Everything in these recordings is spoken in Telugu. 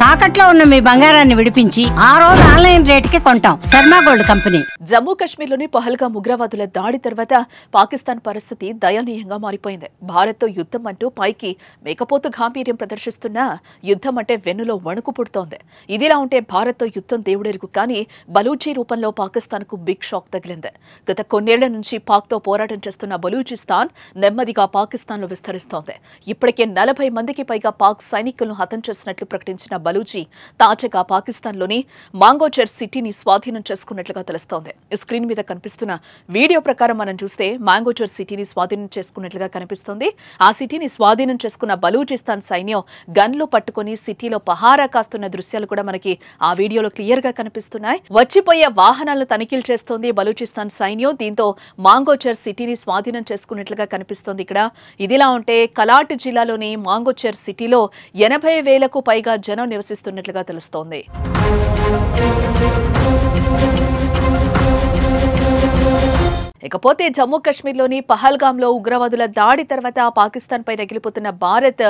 తాకట్లో ఉన్న మీ బంగారాన్ని విడిపించి ఆ రోజు ఆన్లైన్ రేటుకి కొంటాం. Sharma gold company. జమ్మూ కాశ్మీర్లోని పహల్గామ్ ఉగ్రవాదుల దాడి తర్వాత పాకిస్తాన్ పరిస్థితి దయనీయంగా మారిపోయింది. భారత్తో యుద్ధం అంటూ పైకి మేకపోతు గాంభీర్యం ప్రదర్శిస్తున్నా యుద్ధం అంటే వెన్నులో వణుకు పుడుతోంది. ఇదిలా ఉంటే భారత్తో యుద్ధం దేవుడెరుగు కానీ బలూచి రూపంలో పాకిస్తాన్కు బిగ్ షాక్ తగిలింది. గత కొన్నేళ్ల నుంచి పాక్తో పోరాటం చేస్తున్న బలూచిస్తాన్ నెమ్మదిగా పాకిస్తాన్లో విస్తరిస్తోంది. ఇప్పటికే 40 మందికి పైగా పాక్ సైనికులను హతం చేసినట్లు ప్రకటించిన బలూచి తాజాగా పాకిస్తాన్లోని మాంగోచెర్ సిటీని స్వాధీనం చేసుకున్నట్లుగా తెలుస్తోంది. స్క్రీన్ మీద కనిపిస్తున్న వీడియో ప్రకారం మనం చూస్తే మాంగోచెర్ సిటీని స్వాధీనం చేసుకున్నట్లుగా కనిపిస్తోంది. ఆ సిటీని స్వాధీనం చేసుకున్న బలూచిస్తాన్ సైన్యం గన్లు పట్టుకుని సిటీలో పహారా కాస్తున్న దృశ్యాలు కూడా మనకి ఆ వీడియోలో క్లియర్ గా కనిపిస్తున్నాయి. వచ్చిపోయే వాహనాలను తనిఖీలు చేస్తోంది బలూచిస్తాన్ సైన్యం. దీంతో మాంగోచెర్ సిటీని స్వాధీనం చేసుకున్నట్లుగా కనిపిస్తోంది. ఇక్కడ ఇదిలా ఉంటే కలాట్ జిల్లాలోని మాంగోచెర్ సిటీలో 80,000కు పైగా జనం నివసిస్తున్నట్లుగా తెలుస్తోంది. ఇకపోతే జమ్మూ కాశ్మీర్లోని పహల్గామ్లో ఉగ్రవాదుల దాడి తర్వాత పాకిస్తాన్పై రగిలిపోతున్న భారత్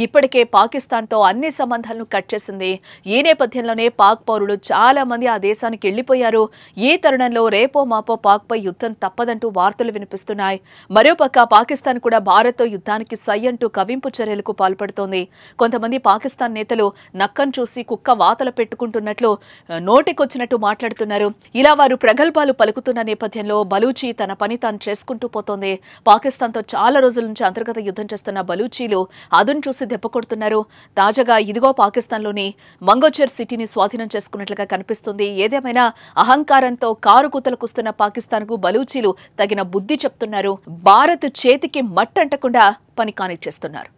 ఇప్పటికే పాకిస్తాన్తో అన్ని సంబంధాలను కట్ చేసింది. ఈ నేపథ్యంలోనే పాక్ పౌరులు చాలా మంది ఆ దేశానికి వెళ్లిపోయారు. ఈ తరుణంలో రేపో మాపో పాక్పై యుద్ధం తప్పదంటూ వార్తలు వినిపిస్తున్నాయి. మరోపక్క పాకిస్తాన్ కూడా భారత్తో యుద్ధానికి సై అంటూ కవింపు చర్యలకు పాల్పడుతోంది. కొంతమంది పాకిస్తాన్ నేతలు నక్కను చూసి కుక్క వాతలు పెట్టుకుంటున్నట్లు నోటికొచ్చినట్టు మాట్లాడుతున్నారు. ఇలా వారు ప్రగల్భాలు పలుకుతున్న నేపథ్యంలో బలూచి తన పని తాను చేసుకుంటూ పోతోంది. పాకిస్తాన్తో చాలా రోజుల నుంచి అంతర్గత యుద్ధం చేస్తున్న బలూచీలు అదును చూసి దెబ్బకొడుతున్నారు. తాజాగా ఇదిగో పాకిస్తాన్లోని మంగోచెర్ సిటీని స్వాధీనం చేసుకున్నట్లుగా కనిపిస్తుంది. ఏదేమైనా అహంకారంతో కారు కూతలకొస్తున్న పాకిస్తాన్కు బలూచీలు తగిన బుద్ధి చెప్తున్నారు. భారత్ చేతికి మట్టంటకుండా పని కానిచ్చేస్తున్నారు.